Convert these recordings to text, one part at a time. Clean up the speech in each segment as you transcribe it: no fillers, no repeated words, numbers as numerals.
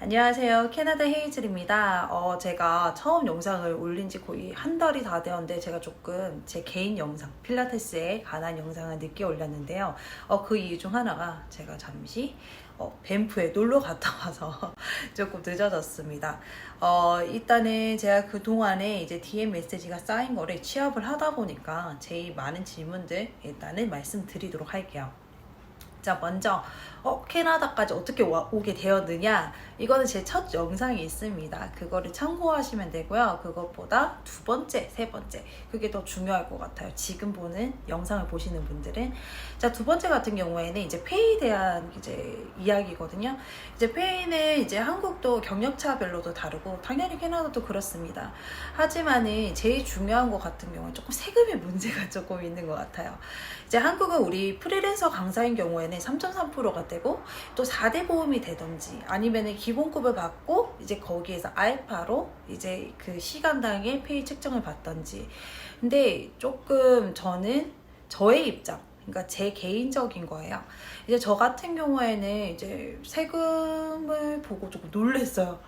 안녕하세요. 캐나다 헤이즐입니다. 제가 처음 영상을 올린 지 거의 한 달이 다 되었는데 제가 조금 제 개인 영상, 필라테스에 관한 영상을 늦게 올렸는데요. 그 이유 중 하나가 제가 잠시 밴프에 놀러 갔다 와서 조금 늦어졌습니다. 일단은 제가 그동안에 이제 DM 메시지가 쌓인 거를 취합을 하다 보니까 제일 많은 질문들 일단은 말씀드리도록 할게요. 자, 먼저 캐나다까지 어떻게 오게 되었느냐, 이거는 제 첫 영상이 있습니다. 그거를 참고하시면 되고요. 그것보다 두 번째, 세 번째, 그게 더 중요할 것 같아요. 지금 보는 영상을 보시는 분들은. 자, 두 번째 같은 경우에는 이제 페이에 대한 이제 이야기거든요. 이제 페이는 이제 한국도 경력차별로도 다르고 당연히 캐나다도 그렇습니다. 하지만은 제일 중요한 것 같은 경우는 조금 세금의 문제가 조금 있는 것 같아요. 이제 한국은 우리 프리랜서 강사인 경우에는 3.3%가 되고 또 4대 보험이 되든지 아니면은 기본급을 받고 이제 거기에서 알파로 이제 그 시간당의 페이 측정을 받든지. 근데 조금 저는 저의 입장, 그러니까 제 개인적인 거예요. 이제 저 같은 경우에는 이제 세금을 보고 조금 놀랐어요.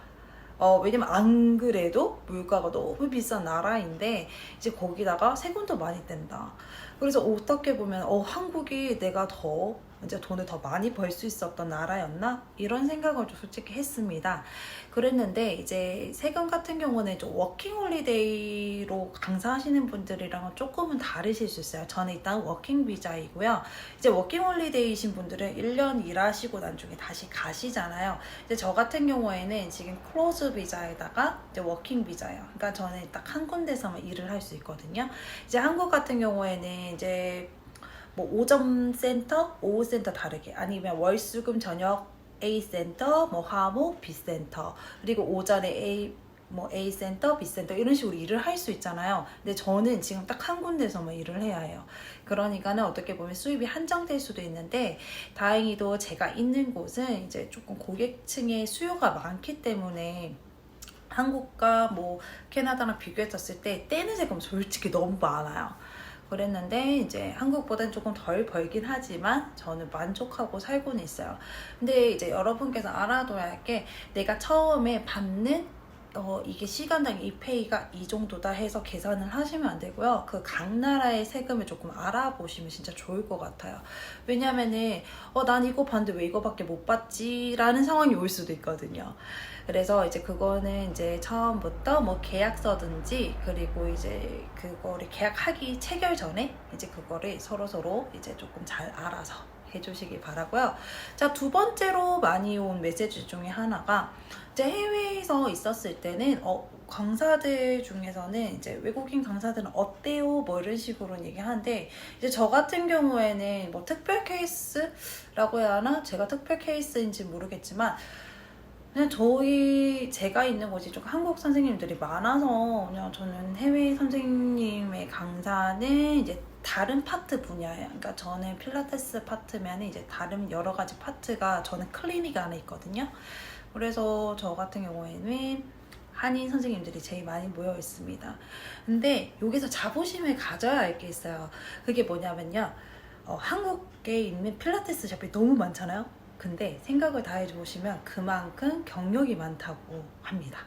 왜냐면 안 그래도 물가가 너무 비싼 나라인데 이제 거기다가 세금도 많이 뗀다. 그래서 어떻게 보면 한국이 내가 더 이제 돈을 더 많이 벌 수 있었던 나라였나? 이런 생각을 좀 솔직히 했습니다. 그랬는데 이제 세금 같은 경우는 좀 워킹 홀리데이로 강사하시는 분들이랑은 조금은 다르실 수 있어요. 저는 일단 워킹 비자이고요. 이제 워킹 홀리데이이신 분들은 1년 일하시고 나중에 다시 가시잖아요. 이제 저 같은 경우에는 지금 클로즈 비자에다가 이제 워킹 비자예요. 그러니까 저는 딱 한 군데서만 일을 할 수 있거든요. 이제 한국 같은 경우에는 이제 뭐 오전 센터, 오후 센터 다르게, 아니면 월수금 저녁 A 센터, 뭐 화목 B 센터, 그리고 오전에 A 센터, B 센터 이런 식으로 일을 할 수 있잖아요. 근데 저는 지금 딱 한 군데서만 일을 해야 해요. 그러니까는 어떻게 보면 수입이 한정될 수도 있는데 다행히도 제가 있는 곳은 이제 조금 고객층의 수요가 많기 때문에 한국과 뭐 캐나다랑 비교했었을 때 떼는 세금 솔직히 너무 많아요. 그랬는데 이제 한국보다는 조금 덜 벌긴 하지만 저는 만족하고 살고는 있어요. 근데 이제 여러분께서 알아둬야 할 게, 내가 처음에 받는 이게 시간당 이 페이가 이 정도다 해서 계산을 하시면 안 되고요. 그 각 나라의 세금을 조금 알아보시면 진짜 좋을 것 같아요. 왜냐면은 난 이거 받는데 왜 이거밖에 못 받지? 라는 상황이 올 수도 있거든요. 그래서 이제 그거는 이제 처음부터 뭐 계약서든지, 그리고 이제 그거를 계약하기 체결 전에 이제 그거를 서로 이제 조금 잘 알아서 해주시기 바라고요. 자, 두 번째로 많이 온 메시지 중에 하나가, 이제 해외에서 있었을 때는 강사들 중에서는 이제 외국인 강사들은 어때요? 뭐 이런 식으로 얘기하는데, 이제 저 같은 경우에는 뭐 특별 케이스라고 해야 하나? 제가 특별 케이스인지 모르겠지만 그냥 제가 있는 곳이 좀 한국 선생님들이 많아서 그냥 저는 해외 선생님의 강사는 이제 다른 파트 분야예요. 그러니까 저는 필라테스 파트면 이제 다른 여러 가지 파트가 저는 클리닉 안에 있거든요. 그래서 저 같은 경우에는 한인 선생님들이 제일 많이 모여 있습니다. 근데 여기서 자부심을 가져야 할 게 있어요. 그게 뭐냐면요. 한국에 있는 필라테스 샵이 너무 많잖아요. 근데 생각을 다 해보시면 그만큼 경력이 많다고 합니다.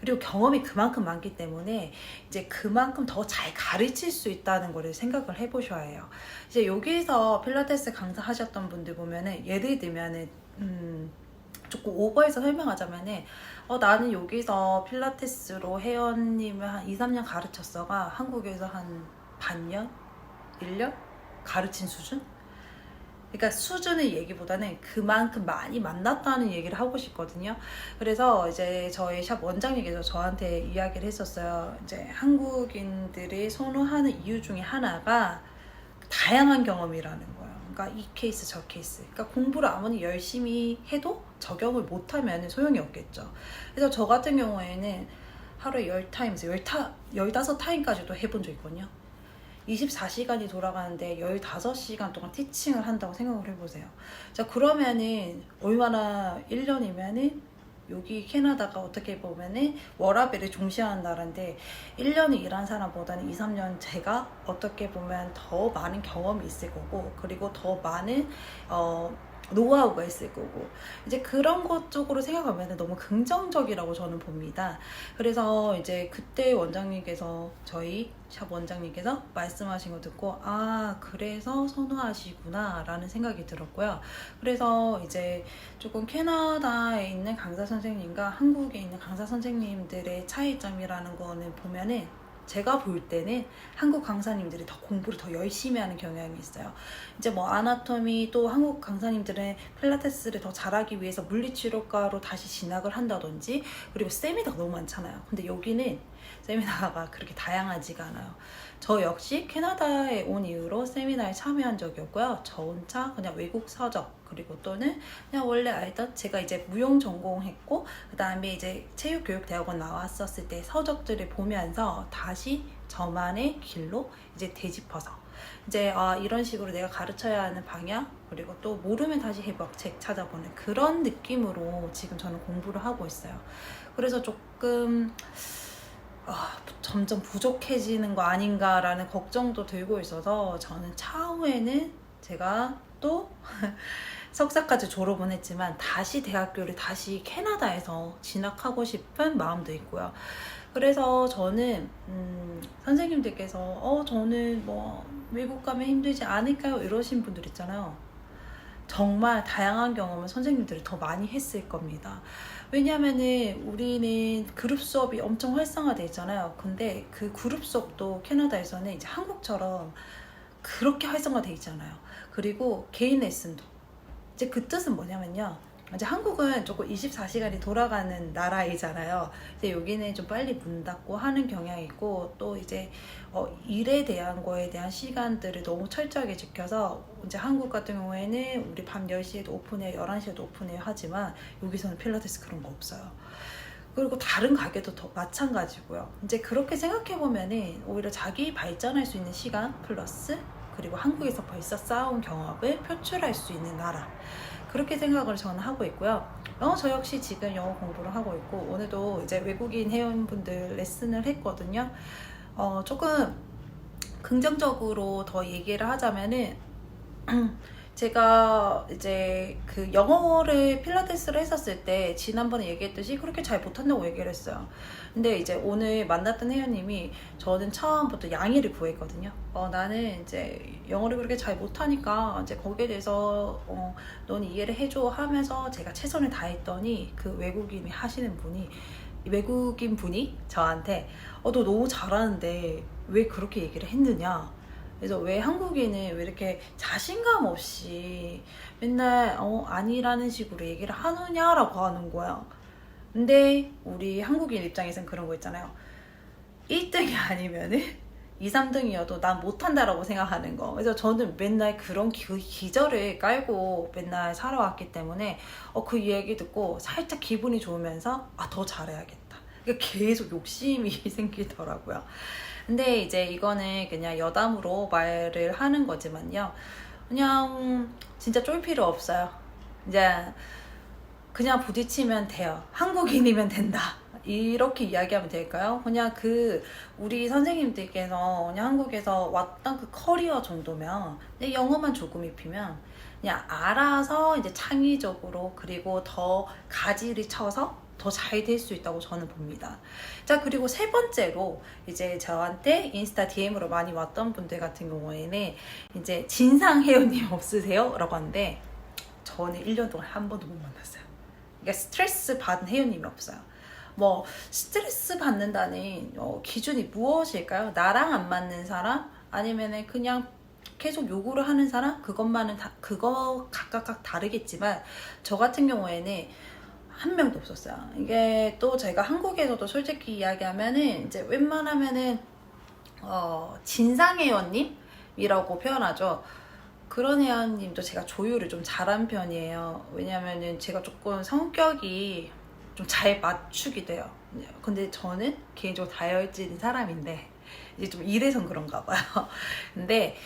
그리고 경험이 그만큼 많기 때문에 이제 그만큼 더 잘 가르칠 수 있다는 거를 생각을 해보셔야 해요. 이제 여기서 필라테스 강사 하셨던 분들 보면은, 예를 들면은 조금 오버해서 설명하자면은 나는 여기서 필라테스로 회원님을 한 2, 3년 가르쳤어가 한국에서 한 반년? 1년? 가르친 수준? 그러니까 수준의 얘기보다는 그만큼 많이 만났다는 얘기를 하고 싶거든요. 그래서 이제 저희 샵 원장님께서 저한테 이야기를 했었어요. 이제 한국인들이 선호하는 이유 중에 하나가 다양한 경험이라는 거예요. 그러니까 이 케이스 저 케이스. 그러니까 공부를 아무리 열심히 해도 적용을 못하면 소용이 없겠죠. 그래서 저 같은 경우에는 하루에 10타임에서 15타임까지도 해본 적 있거든요. 24시간이 돌아가는데 15시간 동안 티칭을 한다고 생각을 해보세요. 자, 그러면은 얼마나 1년이면은 여기 캐나다가 어떻게 보면은 워라밸을 중시하는 나라인데 1년을 일한 사람보다는 2, 3년 제가 어떻게 보면 더 많은 경험이 있을 거고, 그리고 더 많은 노하우가 있을 거고 이제 그런 것 쪽으로 생각하면 너무 긍정적이라고 저는 봅니다. 그래서 이제 그때 원장님께서 저희 샵 원장님께서 말씀하신 거 듣고 아 그래서 선호하시구나 라는 생각이 들었고요. 그래서 이제 조금 캐나다에 있는 강사 선생님과 한국에 있는 강사 선생님들의 차이점이라는 거는 보면은 제가 볼 때는 한국 강사님들이 더 공부를 더 열심히 하는 경향이 있어요. 이제 뭐 아나토미 또 한국 강사님들은 필라테스를 더 잘하기 위해서 물리치료과로 다시 진학을 한다든지 그리고 세미나가 너무 많잖아요. 근데 여기는 세미나가 그렇게 다양하지가 않아요. 저 역시 캐나다에 온 이후로 세미나에 참여한 적이 없고요. 저 혼자 그냥 외국 서적 그리고 또는 그냥 원래 알던 제가 이제 무용 전공했고 그 다음에 이제 체육교육대학원 나왔었을 때 서적들을 보면서 다시 저만의 길로 이제 되짚어서 이제 이런 식으로 내가 가르쳐야 하는 방향 그리고 또 모르면 다시 해부학책 찾아보는 그런 느낌으로 지금 저는 공부를 하고 있어요. 그래서 조금 점점 부족해지는 거 아닌가라는 걱정도 들고 있어서 저는 차후에는 제가 또 석사까지 졸업은 했지만 다시 대학교를 다시 캐나다에서 진학하고 싶은 마음도 있고요. 그래서 저는 선생님들께서 저는 뭐 외국 가면 힘들지 않을까요? 이러신 분들 있잖아요. 정말 다양한 경험을 선생님들이 더 많이 했을 겁니다. 왜냐하면은 우리는 그룹 수업이 엄청 활성화되어 있잖아요. 근데 그 그룹 수업도 캐나다에서는 이제 한국처럼 그렇게 활성화되어 있잖아요. 그리고 개인 레슨도 이제 그 뜻은 뭐냐면요. 이제 한국은 조금 24시간이 돌아가는 나라이잖아요. 근데 여기는 좀 빨리 문 닫고 하는 경향이 있고 또 이제 일에 대한 거에 대한 시간들을 너무 철저하게 지켜서 이제 한국 같은 경우에는 우리 밤 10시에도 오픈해요, 11시에도 오픈해요 하지만 여기서는 필라테스 그런 거 없어요. 그리고 다른 가게도 더 마찬가지고요. 이제 그렇게 생각해보면은 오히려 자기 발전할 수 있는 시간 플러스 그리고 한국에서 벌써 쌓아온 경험을 표출할 수 있는 나라 그렇게 생각을 저는 하고 있고요. 저 역시 지금 영어 공부를 하고 있고 오늘도 이제 외국인 회원분들 레슨을 했거든요. 조금 긍정적으로 더 얘기를 하자면은 제가 이제 그 영어를 필라테스를 했었을 때 지난번에 얘기했듯이 그렇게 잘 못한다고 얘기를 했어요. 근데 이제 오늘 만났던 회원님이 저는 처음부터 양해를 구했거든요. 나는 이제 영어를 그렇게 잘 못하니까 이제 거기에 대해서 넌 이해를 해줘 하면서 제가 최선을 다했더니 그 외국인 분이 저한테 너 너무 잘하는데 왜 그렇게 얘기를 했느냐. 그래서 왜 한국인은 왜 이렇게 자신감 없이 맨날 아니라는 식으로 얘기를 하느냐라고 하는 거야. 근데 우리 한국인 입장에선 그런 거 있잖아요. 1등이 아니면은 2, 3등이어도 난 못한다라고 생각하는 거. 그래서 저는 맨날 그런 기절을 깔고 맨날 살아왔기 때문에 그 얘기 듣고 살짝 기분이 좋으면서 더 잘해야겠다. 그러니까 계속 욕심이 생기더라고요. 근데 이제 이거는 그냥 여담으로 말을 하는 거지만요. 그냥 진짜 쫄 필요 없어요. 이제 그냥 부딪히면 돼요. 한국인이면 된다. 이렇게 이야기하면 될까요? 그냥 우리 선생님들께서 그냥 한국에서 왔던 그 커리어 정도면 영어만 조금 입히면 그냥 알아서 이제 창의적으로 그리고 더 가지를 쳐서 더 잘 될 수 있다고 저는 봅니다. 자, 그리고 세 번째로 이제 저한테 인스타 DM으로 많이 왔던 분들 같은 경우에는 이제 진상 회원님 없으세요? 라고 하는데 저는 1년 동안 한 번도 못 만났어요. 그러니까 스트레스 받은 회원님이 없어요. 뭐 스트레스 받는다는 기준이 무엇일까요? 나랑 안 맞는 사람? 아니면은 그냥 계속 요구를 하는 사람? 그것만은 그거 각각 다르겠지만 저 같은 경우에는 한 명도 없었어요. 이게 또 제가 한국에서도 솔직히 이야기하면은 이제 웬만하면은 진상 회원님이라고 표현하죠. 그런 회원님도 제가 조율을 좀 잘한 편이에요. 왜냐면은 제가 조금 성격이 좀 잘 맞추게 돼요. 근데 저는 개인적으로 다혈질인 사람인데 이제 좀 이래선 그런가 봐요. 근데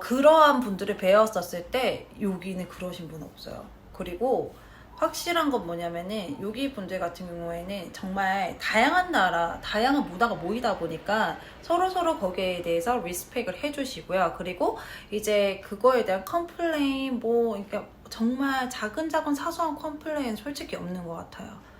그러한 분들을 배웠었을 때 여기는 그러신 분 없어요. 그리고 확실한 건 뭐냐면은 여기 분들 같은 경우에는 정말 다양한 나라, 다양한 문화가 모이다 보니까 서로서로 거기에 대해서 리스펙을 해주시고요. 그리고 이제 그거에 대한 컴플레인, 그러니까 정말 작은 사소한 컴플레인 솔직히 없는 것 같아요.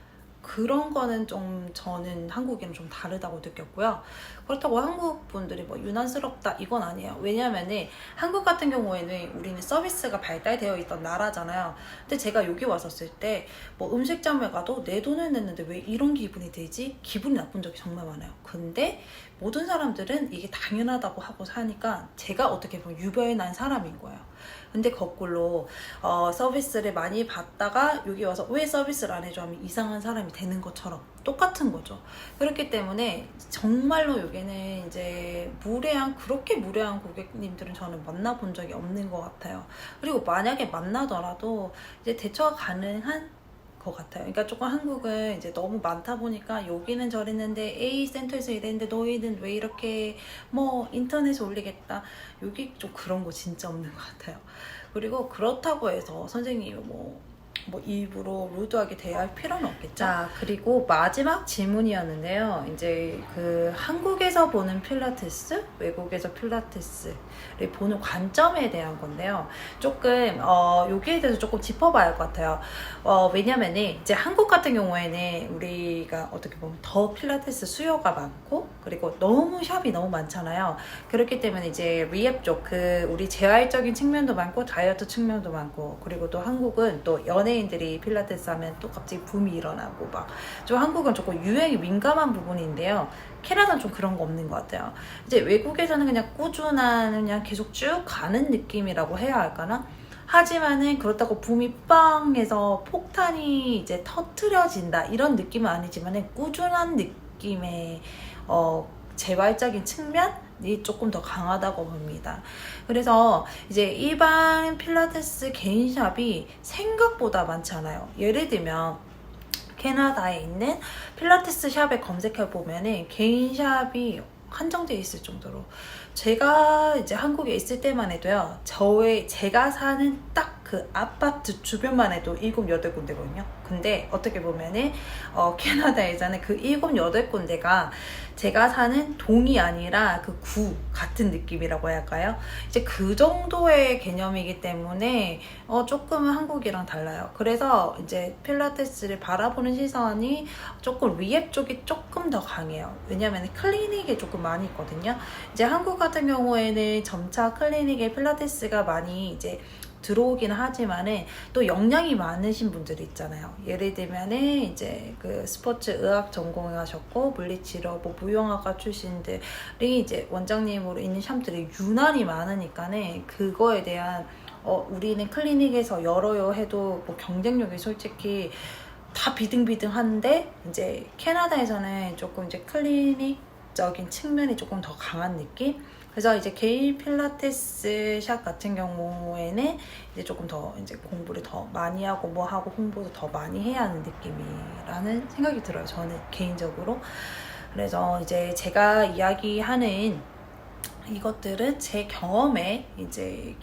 그런 거는 좀 저는 한국이랑 좀 다르다고 느꼈고요. 그렇다고 한국 분들이 뭐 유난스럽다 이건 아니에요. 왜냐면은 한국 같은 경우에는 우리는 서비스가 발달되어 있던 나라잖아요. 근데 제가 여기 왔었을 때 뭐 음식점에 가도 내 돈을 냈는데 왜 이런 기분이 들지? 기분이 나쁜 적이 정말 많아요. 근데 모든 사람들은 이게 당연하다고 하고 사니까 제가 어떻게 보면 유별난 사람인 거예요. 근데 거꾸로 서비스를 많이 받다가 여기 와서 왜 서비스를 안 해줘 하면 이상한 사람이 되는 것처럼 똑같은 거죠. 그렇기 때문에 정말로 여기는 이제 그렇게 무례한 고객님들은 저는 만나본 적이 없는 것 같아요. 그리고 만약에 만나더라도 이제 대처가 가능한 것 같아요. 그러니까 조금 한국은 이제 너무 많다 보니까 여기는 저랬는데 A 센터에서 이랬는데 너희는 왜 이렇게 뭐 인터넷에 올리겠다. 여기 좀 그런 거 진짜 없는 것 같아요. 그리고 그렇다고 해서 선생님이 뭐 일부러 루드하게 대할 필요는 없겠죠. 자, 그리고 마지막 질문이었는데요. 이제 그 한국에서 보는 필라테스, 외국에서 필라테스를 보는 관점에 대한 건데요. 조금 여기에 대해서 조금 짚어봐야 할 것 같아요. 왜냐면은 이제 한국 같은 경우에는 우리가 어떻게 보면 더 필라테스 수요가 많고 그리고 너무 샵이 너무 많잖아요. 그렇기 때문에 이제 리앱 쪽 우리 재활적인 측면도 많고 다이어트 측면도 많고 그리고 또 한국은 또 연예인들이 필라테스 하면 또 갑자기 붐이 일어나고 좀 한국은 조금 유행에 민감한 부분인데요. 캐나다는 좀 그런 거 없는 것 같아요. 이제 외국에서는 그냥 꾸준한 그냥 계속 쭉 가는 느낌이라고 해야 할까나? 하지만은 그렇다고 붐이 빵 해서 폭탄이 이제 터트려진다 이런 느낌은 아니지만은 꾸준한 느낌의 재활적인 측면이 조금 더 강하다고 봅니다. 그래서 이제 일반 필라테스 개인샵이 생각보다 많지 않아요. 예를 들면 캐나다에 있는 필라테스 샵에 검색해 보면은 개인샵이 한정되어 있을 정도로 제가 이제 한국에 있을 때만 해도요. 제가 사는 딱 그 아파트 주변만 해도 7, 8군데거든요. 근데 어떻게 보면은 캐나다에서는 그 7, 8군데가 제가 사는 동이 아니라 그 구 같은 느낌이라고 해야 할까요? 이제 그 정도의 개념이기 때문에 조금은 한국이랑 달라요. 그래서 이제 필라테스를 바라보는 시선이 조금 리앱 쪽이 조금 더 강해요. 왜냐면 클리닉에 조금 많이 있거든요. 이제 한국 같은 경우에는 점차 클리닉에 필라테스가 많이 이제 들어오긴 하지만은 또 역량이 많으신 분들이 있잖아요. 예를 들면은 이제 그 스포츠 의학 전공하셨고 물리치료 뭐 무용학과 출신들이 이제 원장님으로 있는 샵들이 유난히 많으니까는 그거에 대한 우리는 클리닉에서 열어요 해도 뭐 경쟁력이 솔직히 다 비등비등한데 이제 캐나다에서는 조금 이제 클리닉적인 측면이 조금 더 강한 느낌? 그래서 이제 개인 필라테스 샵 같은 경우에는 이제 조금 더 이제 공부를 더 많이 하고 뭐 하고 홍보도 더 많이 해야 하는 느낌이라는 생각이 들어요. 저는 개인적으로. 그래서 이제 제가 이야기하는 이것들은 제 경험에 이제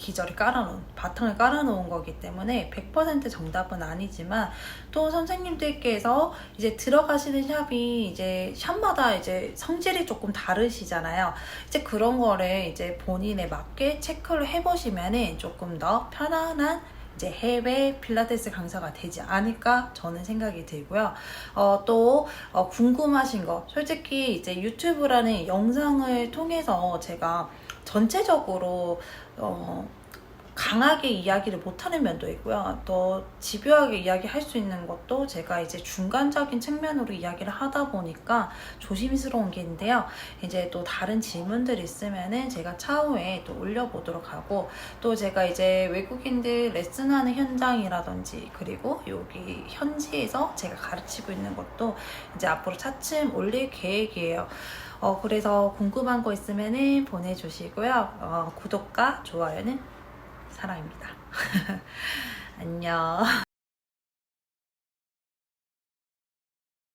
바탕을 깔아놓은 거기 때문에 100% 정답은 아니지만 또 선생님들께서 이제 들어가시는 샵이 이제 샵마다 이제 성질이 조금 다르시잖아요. 이제 그런 거를 이제 본인에 맞게 체크를 해보시면은 조금 더 편안한 이제 해외 필라테스 강사가 되지 않을까 저는 생각이 들고요. 또 궁금하신 거 솔직히 이제 유튜브라는 영상을 통해서 제가 전체적으로 강하게 이야기를 못하는 면도 있고요. 또 집요하게 이야기할 수 있는 것도 제가 이제 중간적인 측면으로 이야기를 하다 보니까 조심스러운 게 있는데요. 이제 또 다른 질문들 있으면은 제가 차후에 또 올려보도록 하고 또 제가 이제 외국인들 레슨하는 현장이라든지 그리고 여기 현지에서 제가 가르치고 있는 것도 이제 앞으로 차츰 올릴 계획이에요. 그래서 궁금한 거 있으면은 보내주시고요. 구독과 좋아요는 사랑입니다. 안녕.